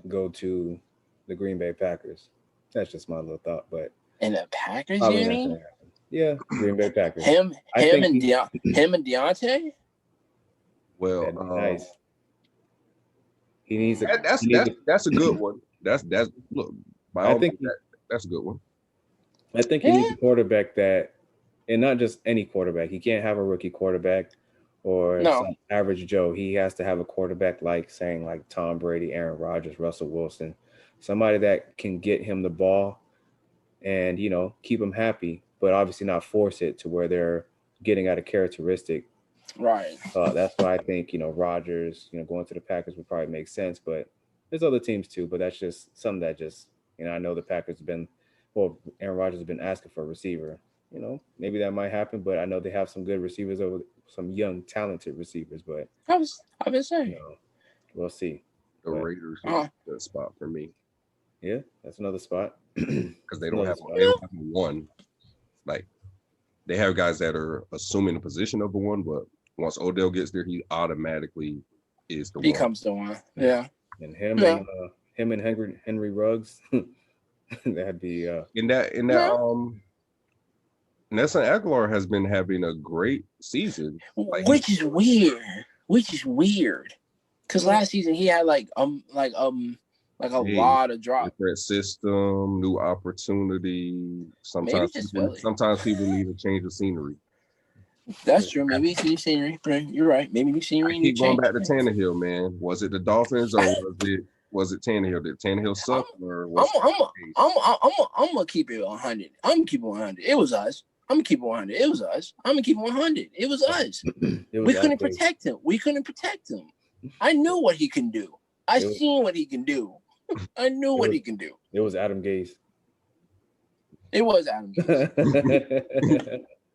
go to the Green Bay Packers. That's just my little thought, but in the Packers, you mean? Yeah, Green Bay Packers. Him and Deontay. Well, nice. He needs a. That's a good one. That's look. I think that's a good one. I think he needs a quarterback that, and not just any quarterback. He can't have a rookie quarterback or some average Joe. He has to have a quarterback like Tom Brady, Aaron Rodgers, Russell Wilson, somebody that can get him the ball and keep him happy, but obviously not force it to where they're getting out of characteristic. Right. That's why I think Rodgers, going to the Packers would probably make sense, but there's other teams too. But that's just something that just I know the Packers have been, Aaron Rodgers has been asking for a receiver. Maybe that might happen, but I know they have some good receivers over some young, talented receivers. But I've been saying, we'll see. The Raiders is a spot for me. Yeah, that's another spot because they don't have one. Like they have guys that are assuming the position of the one, but Once Odell gets there, he automatically is the one. Becomes the one. Yeah. And him and Henry Ruggs, that'd be Nelson Aguilar has been having a great season, which is weird. Because last season he had like a lot of drop. Different system, new opportunity. Sometimes people need a change of scenery. That's true. Maybe it's new scenery. You're right. Maybe new scenery. I keep going back to Tannehill, man. Was it the Dolphins or was it Tannehill? Did Tannehill suck or was I'm gonna keep it 100. I'm gonna keep it 100. It was us. I'm gonna keep it 100. It was us. I'm gonna keep it 100. It was us. We couldn't protect him. I knew what he can do. I seen what he can do. I knew what he can do. It was Adam Gase. It was Adam Gase.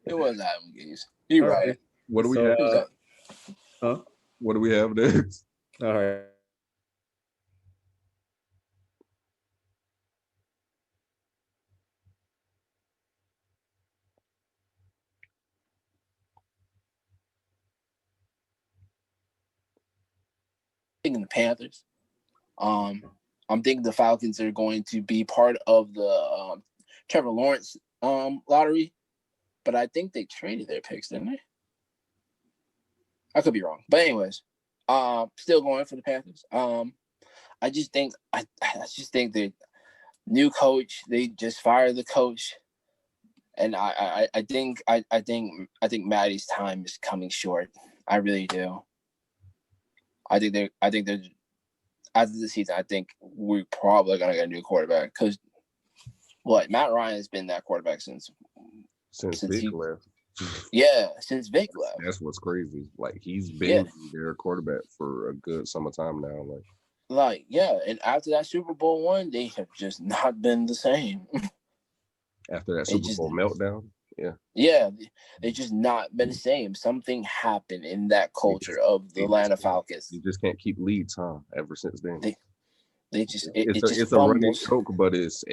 It was Adam Gase. You're right. What do we have? What do we have next? All right. Thinking the Panthers. I'm thinking the Falcons are going to be part of the Trevor Lawrence lottery, but I think they traded their picks, didn't they? I could be wrong, but anyways, still going for the Panthers. I just think the new coach. They just fired the coach, and I think Maddie's time is coming short. I really do. I think they're after the season. I think we're probably gonna get a new quarterback because Matt Ryan has been that quarterback since Vick left. Yeah, since Vick left. That's what's crazy. Like he's been their quarterback for a good summertime now. And after that Super Bowl one, they have just not been the same. After that Super Bowl meltdown. Yeah, they just not been the same. Something happened in that culture of the Atlanta Falcons. You just can't keep leads, huh? Ever since then, it's a running joke, but it's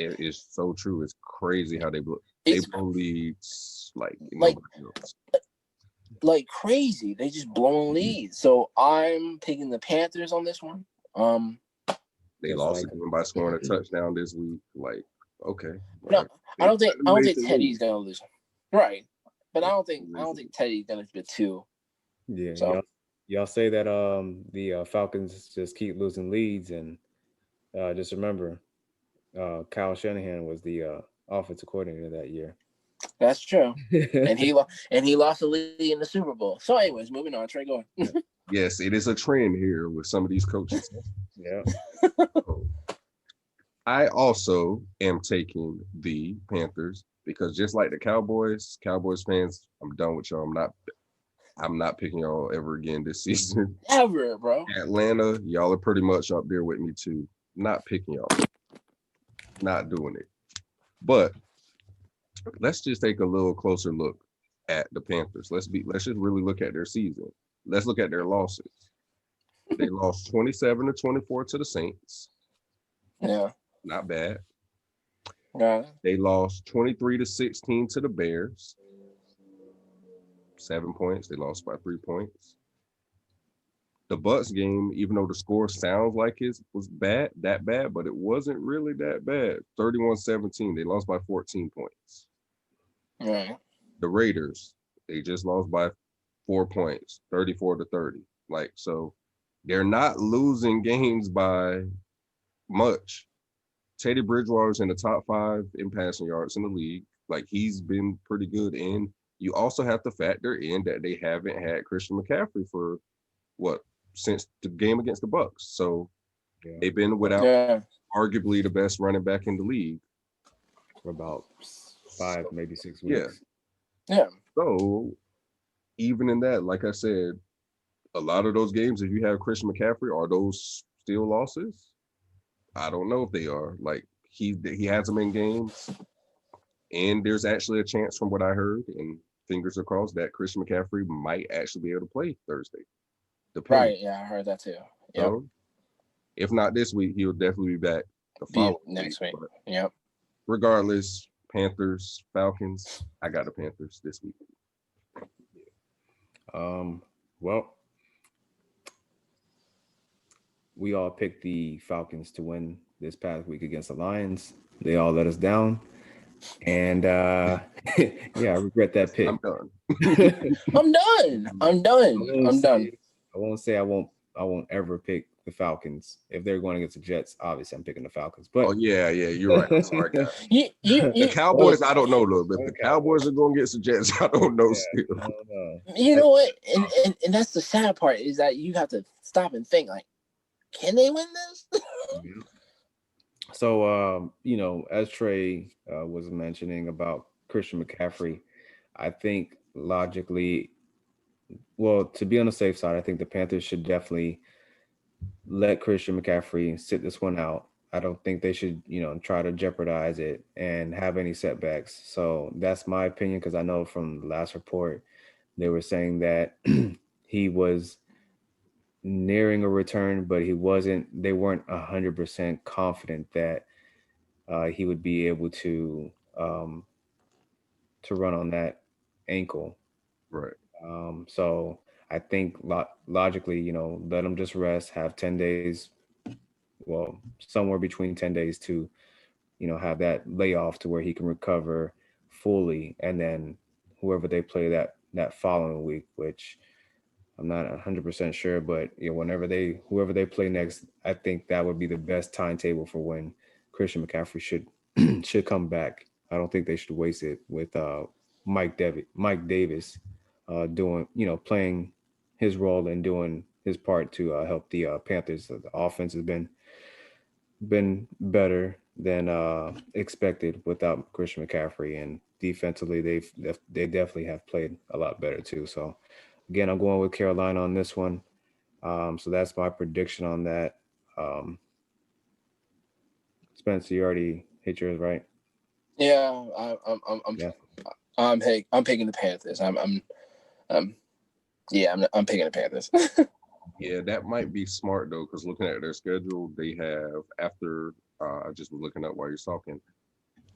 so true. It's crazy how they blow leads like crazy. They just blowing leads. So I'm picking the Panthers on this one. They lost again by scoring a touchdown this week. Okay. No, I don't think Teddy's gonna lose. Right, but I don't think Teddy's gonna be two. Yeah, so y'all say that the Falcons just keep losing leads, and just remember, Kyle Shanahan was the offensive coordinator that year. That's true, and he lost the lead in the Super Bowl. So, anyways, moving on. Trey, go on. Yes, it is a trend here with some of these coaches. Yeah. I also am taking the Panthers. Because just like the Cowboys fans, I'm done with y'all. I'm not picking y'all ever again this season. Ever, bro. Atlanta, y'all are pretty much up there with me too. Not picking y'all. Not doing it. But let's just take a little closer look at the Panthers. Let's just really look at their season. Let's look at their losses. They lost 27-24 to the Saints. Yeah. Not bad. Yeah. They lost 23-16 to the Bears. 7 points. They lost by 3 points. The Bucs game, even though the score sounds like it was bad, but it wasn't really that bad. 31-17. They lost by 14 points. Right. The Raiders, they just lost by 4 points, 34-30. So they're not losing games by much. Teddy Bridgewater's in the top 5 in passing yards in the league. He's been pretty good. And you also have to factor in that they haven't had Christian McCaffrey for since the game against the Bucs. So they've been without arguably the best running back in the league for about 5, maybe 6 weeks. Yeah. So even in that, like I said, a lot of those games, if you have Christian McCaffrey, are those still losses? I don't know if they are. He has them in games, and there's actually a chance, from what I heard, and fingers are crossed, that Christian McCaffrey might actually be able to play Thursday. Right? Yeah, I heard that too. Yep. So, if not this week, he'll definitely be back the following next week. But yep. Regardless, Panthers, Falcons. I got the Panthers this week. Well, we all picked the Falcons to win this past week against the Lions. They all let us down. And yeah, I regret that pick. I'm done. I'm done. I'm done. I won't say I won't ever pick the Falcons. If they're going against the Jets, obviously I'm picking the Falcons. But yeah, you're right. I'm sorry, guys. You, The Cowboys, I don't know though. But if the Cowboys are going to get some Jets, I don't know still. I don't know. You know what? And that's the sad part is that you have to stop and think like, can they win this? So, as Trey was mentioning about Christian McCaffrey, I think logically, well, to be on the safe side, I think the Panthers should definitely let Christian McCaffrey sit this one out. I don't think they should, try to jeopardize it and have any setbacks. So that's my opinion, because I know from the last report, they were saying that he was nearing a return, but they weren't 100% confident that he would be able to run on that ankle. Right. So I think logically, let him just rest, have 10 days, well, somewhere between 10 days to, have that layoff to where he can recover fully. And then whoever they play that following week, which I'm not 100% sure, but whoever they play next, I think that would be the best timetable for when Christian McCaffrey should come back. I don't think they should waste it with Mike Davis doing, playing his role and doing his part to help the Panthers. The offense has been better than expected without Christian McCaffrey, and defensively they definitely have played a lot better too. So again, I'm going with Carolina on this one. So that's my prediction on that. Spencer, you already hit yours, right? Yeah, I'm picking the Panthers. I'm picking the Panthers. Yeah, that might be smart though, because looking at their schedule, they have after I just was looking up while you're talking.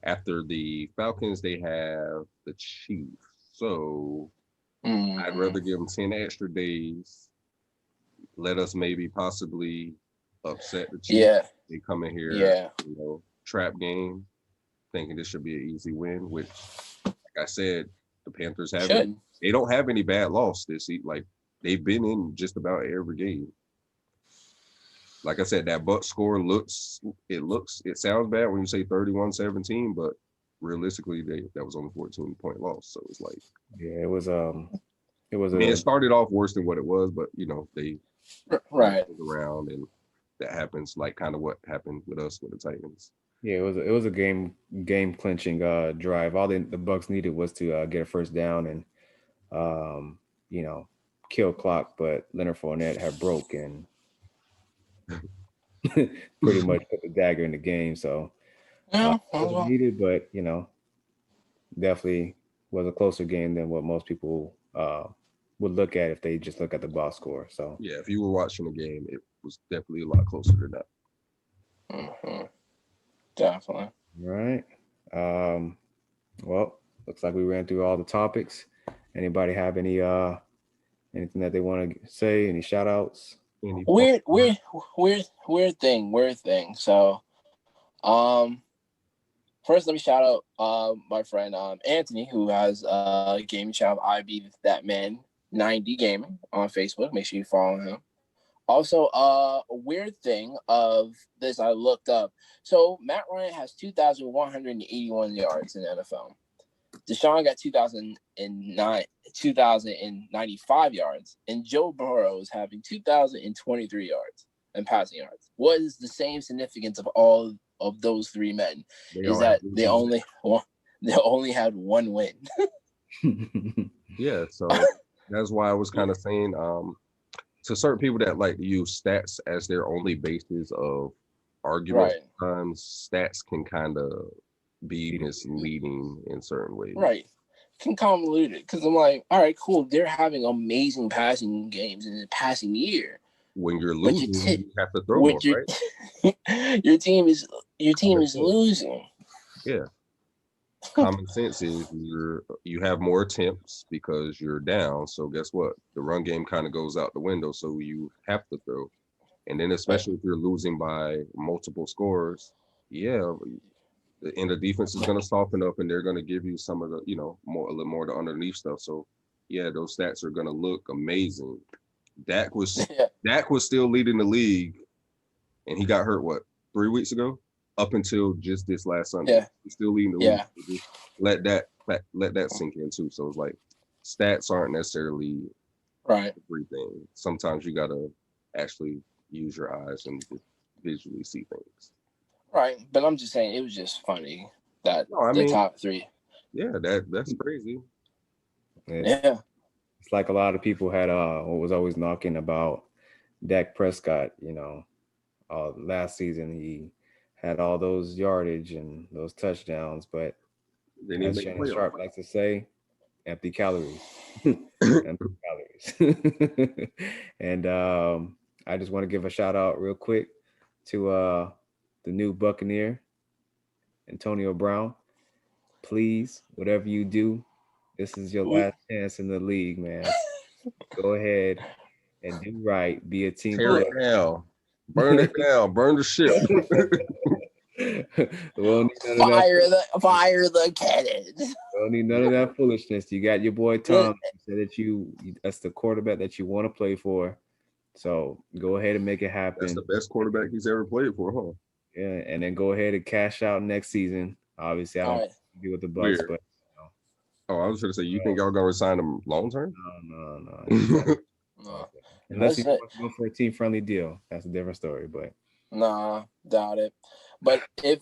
After the Falcons, they have the Chiefs. So I'd rather give them 10 extra days. Let us maybe possibly upset the Chiefs. Yeah. They come in here, trap game, thinking this should be an easy win, which, like I said, the Panthers haven't. They don't have any bad loss this season. Like, they've been in just about every game. Like I said, that butt score it sounds bad when you say 31-17, but realistically, that was only 14-point loss. So it's like, yeah, it was. It started off worse than what it was, but they around, and that happens. Like kind of what happened with us with the Titans. Yeah, it was a game clinching drive. All the Bucs needed was to get a first down and kill clock, but Leonard Fournette had broke and pretty much put the dagger in the game. So it was needed, but definitely was a closer game than what most people would look at if they just look at the box score. So yeah, if you were watching the game, it was definitely a lot closer than that. Mm-hmm. Definitely. All right. Well, looks like we ran through all the topics. Anybody have any anything that they want to say? Any shout outs? Weird thing. So, first let me shout out my friend Anthony, who has a gaming channel, I Be That Man 90 Gaming on Facebook. Make sure you follow him. Also, a weird thing of this I looked up. So Matt Ryan has 2,181 yards in the NFL. Deshaun got 2,095 yards, and Joe Burrow is having 2,023 yards and passing yards. What is the same significance of all of those three men? They only had one win. Yeah, so that's why I was kind of saying to certain people that like to use stats as their only basis of argument, sometimes stats can kind of be misleading in certain ways. Right. Can convolute it because I'm like, all right, cool. They're having amazing passing games in the passing year. When you're losing, you have to throw more, right? Your team is losing. Yeah. common sense is you have more attempts because you're down. So guess what? The run game kind of goes out the window. So you have to throw. And then especially if you're losing by multiple scores, yeah, and the defense is going to soften up and they're going to give you some of the, a little more of the underneath stuff. So yeah, those stats are going to look amazing. Dak was still leading the league, and he got hurt 3 weeks ago, up until just this last Sunday. Yeah. He's still leading the league. Just let that sink in too. So it's like stats aren't necessarily everything. Sometimes you gotta actually use your eyes and visually see things. Right, but I'm just saying it was just funny that the top three. Yeah, that's crazy. Yeah. It's like a lot of people had what was always knocking about Dak Prescott, last season he had all those yardage and those touchdowns, but as Shannon Sharp likes to say, empty calories. Empty calories. And I just want to give a shout out real quick to the new Buccaneer, Antonio Brown. Please, whatever you do, this is your last chance in the league, man. Go ahead and do right. Be a team player. Tear it down. Burn it down. Burn the ship. Fire the cannons. Don't need none of that foolishness. You got your boy Tom. You said that's the quarterback that you want to play for. So go ahead and make it happen. That's the best quarterback he's ever played for, huh? Yeah, and then go ahead and cash out next season. Obviously, I don't deal with the Bucs, but I was going to say, you think y'all gonna resign him long term? No. Unless he wants to go for a team friendly deal, that's a different story. But nah, doubt it. But if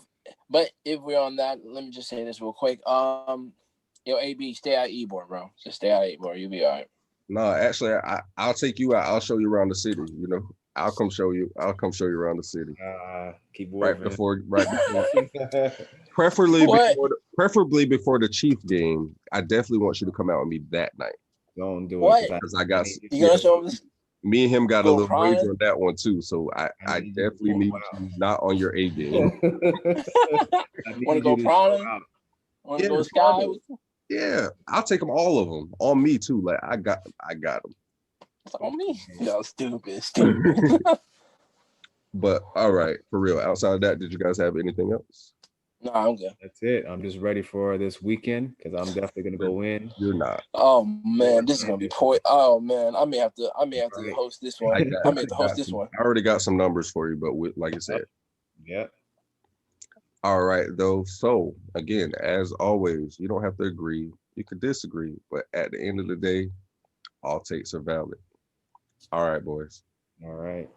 we're on that, let me just say this real quick. AB, stay out of Ebor, bro. Just stay out of Ebor. You'll be all right. No, actually, I'll take you out. I'll show you around the city. I'll come show you around the city. Keep right before. Preferably before the Chief game. I definitely want you to come out with me that night. Don't do it because I got. You gonna show us? Me and him got a little wager on that one too, so I definitely need you not on your A game. Want to go prom? Want to go sky? Yeah, I'll take them, all of them, on me too. Like I got them. It's on me. No, stupid. But all right, for real. Outside of that, did you guys have anything else? No, I'm good. That's it. I'm just ready for this weekend because I'm definitely gonna go in. You're not. Oh man, this is gonna be Oh man, I may have to host this one. I may have to host this one. I already got some numbers for you, but like I said. Yeah. All right, though. So again, as always, you don't have to agree. You could disagree, but at the end of the day, all takes are valid. All right, boys. All right.